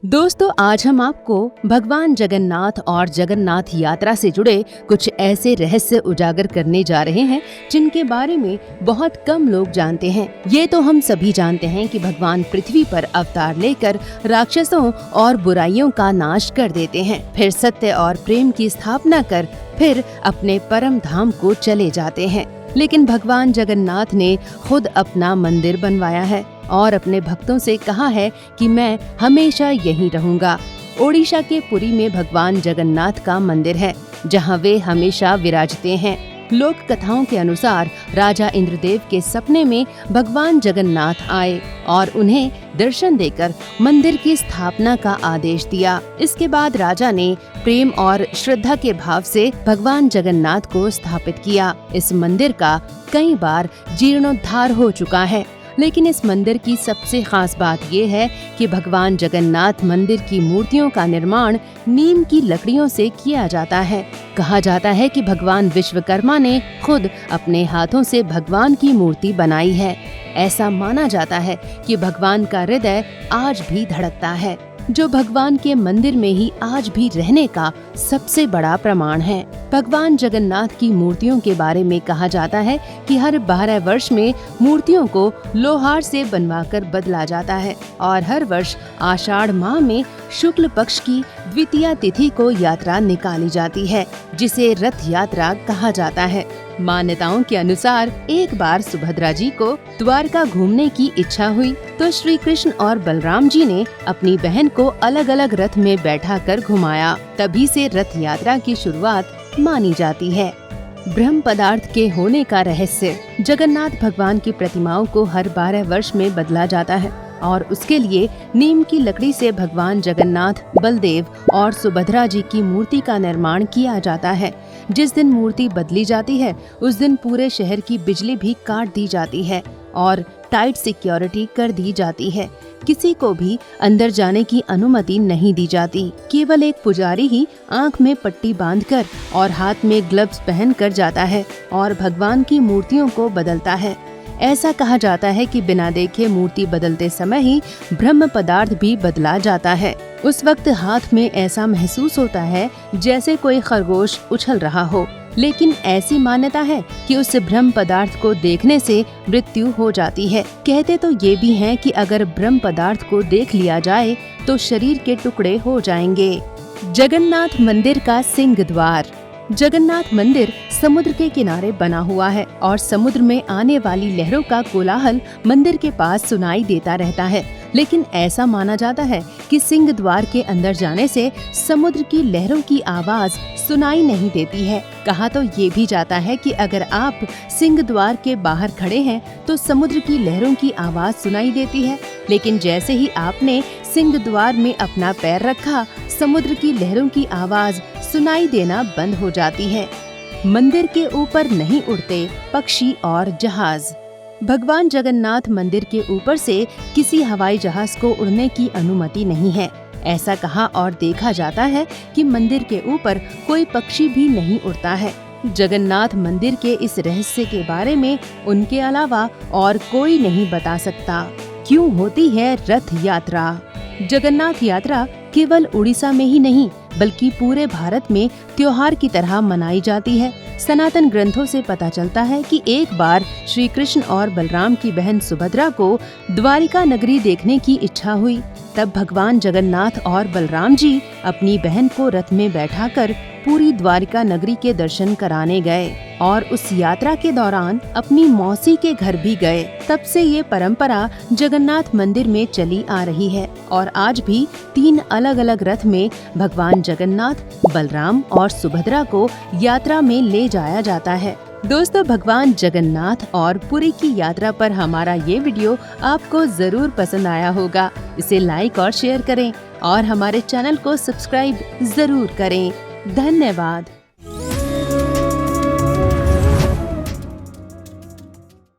दोस्तों, आज हम आपको भगवान जगन्नाथ और जगन्नाथ यात्रा से जुड़े कुछ ऐसे रहस्य उजागर करने जा रहे हैं जिनके बारे में बहुत कम लोग जानते हैं। ये तो हम सभी जानते हैं कि भगवान पृथ्वी पर अवतार लेकर राक्षसों और बुराइयों का नाश कर देते हैं, फिर सत्य और प्रेम की स्थापना कर फिर अपने परम धाम को चले जाते हैं। लेकिन भगवान जगन्नाथ ने खुद अपना मंदिर बनवाया है और अपने भक्तों से कहा है कि मैं हमेशा यहीं रहूंगा। ओडिशा के पुरी में भगवान जगन्नाथ का मंदिर है जहां वे हमेशा विराजते हैं। लोक कथाओं के अनुसार राजा इंद्रदेव के सपने में भगवान जगन्नाथ आए और उन्हें दर्शन देकर मंदिर की स्थापना का आदेश दिया। इसके बाद राजा ने प्रेम और श्रद्धा के भाव से भगवान जगन्नाथ को स्थापित किया। इस मंदिर का कई बार जीर्णोद्धार हो चुका है, लेकिन इस मंदिर की सबसे खास बात ये है कि भगवान जगन्नाथ मंदिर की मूर्तियों का निर्माण नीम की लकड़ियों से किया जाता है। कहा जाता है कि भगवान विश्वकर्मा ने खुद अपने हाथों से भगवान की मूर्ति बनाई है। ऐसा माना जाता है कि भगवान का हृदय आज भी धड़कता है, जो भगवान के मंदिर में ही आज भी रहने का सबसे बड़ा प्रमाण है। भगवान जगन्नाथ की मूर्तियों के बारे में कहा जाता है कि हर 12 वर्ष में मूर्तियों को लोहार से बनवाकर बदला जाता है और हर वर्ष आषाढ़ माह में शुक्ल पक्ष की द्वितीया तिथि को यात्रा निकाली जाती है, जिसे रथ यात्रा कहा जाता है। मान्यताओं के अनुसार एक बार सुभद्रा जी को द्वारका घूमने की इच्छा हुई तो श्री कृष्ण और बलराम जी ने अपनी बहन को अलग अलग रथ में बैठाकर घुमाया। तभी से रथ यात्रा की शुरुआत मानी जाती है। ब्रह्म पदार्थ के होने का रहस्य। जगन्नाथ भगवान की प्रतिमाओं को हर 12 वर्ष में बदला जाता है और उसके लिए नीम की लकड़ी से भगवान जगन्नाथ, बलदेव और सुभद्रा जी की मूर्ति का निर्माण किया जाता है। जिस दिन मूर्ति बदली जाती है उस दिन पूरे शहर की बिजली भी काट दी जाती है और टाइट सिक्योरिटी कर दी जाती है। किसी को भी अंदर जाने की अनुमति नहीं दी जाती। केवल एक पुजारी ही आंख में पट्टी बांधकर और हाथ में ग्लव्स पहनकर जाता है और भगवान की मूर्तियों को बदलता है। ऐसा कहा जाता है कि बिना देखे मूर्ति बदलते समय ही ब्रह्म पदार्थ भी बदला जाता है। उस वक्त हाथ में ऐसा महसूस होता है जैसे कोई खरगोश उछल रहा हो। लेकिन ऐसी मान्यता है कि उस ब्रह्म पदार्थ को देखने से मृत्यु हो जाती है। कहते तो ये भी हैं कि अगर ब्रह्म पदार्थ को देख लिया जाए तो शरीर के टुकड़े हो जाएंगे। जगन्नाथ मंदिर का सिंह द्वार। जगन्नाथ मंदिर समुद्र के किनारे बना हुआ है और समुद्र में आने वाली लहरों का कोलाहल मंदिर के पास सुनाई देता रहता है। लेकिन ऐसा माना जाता है कि सिंह द्वार के अंदर जाने से समुद्र की लहरों की आवाज सुनाई नहीं देती है। कहा तो ये भी जाता है कि अगर आप सिंह द्वार के बाहर खड़े हैं तो समुद्र की लहरों की आवाज सुनाई देती है, लेकिन जैसे ही आपने सिंह द्वार में अपना पैर रखा समुद्र की लहरों की आवाज सुनाई देना बंद हो जाती है। मंदिर के ऊपर नहीं उड़ते पक्षी और जहाज। भगवान जगन्नाथ मंदिर के ऊपर से किसी हवाई जहाज को उड़ने की अनुमति नहीं है। ऐसा कहा और देखा जाता है कि मंदिर के ऊपर कोई पक्षी भी नहीं उड़ता है। जगन्नाथ मंदिर के इस रहस्य के बारे में उनके अलावा और कोई नहीं बता सकता। क्यों होती है रथ यात्रा? जगन्नाथ यात्रा केवल उड़ीसा में ही नहीं बल्कि पूरे भारत में त्योहार की तरह मनाई जाती है। सनातन ग्रंथों से पता चलता है कि एक बार श्री कृष्ण और बलराम की बहन सुभद्रा को द्वारिका नगरी देखने की इच्छा हुई। तब भगवान जगन्नाथ और बलराम जी अपनी बहन को रथ में बैठाकर पूरी द्वारिका नगरी के दर्शन कराने गए और उस यात्रा के दौरान अपनी मौसी के घर भी गए। तब से ये परंपरा जगन्नाथ मंदिर में चली आ रही है और आज भी 3 अलग अलग रथ में भगवान जगन्नाथ, बलराम और सुभद्रा को यात्रा में ले जाया जाता है। दोस्तों, भगवान जगन्नाथ और पुरी की यात्रा पर हमारा ये वीडियो आपको जरूर पसंद आया होगा। इसे लाइक और शेयर करें और हमारे चैनल को सब्सक्राइब जरूर करें। धन्यवाद।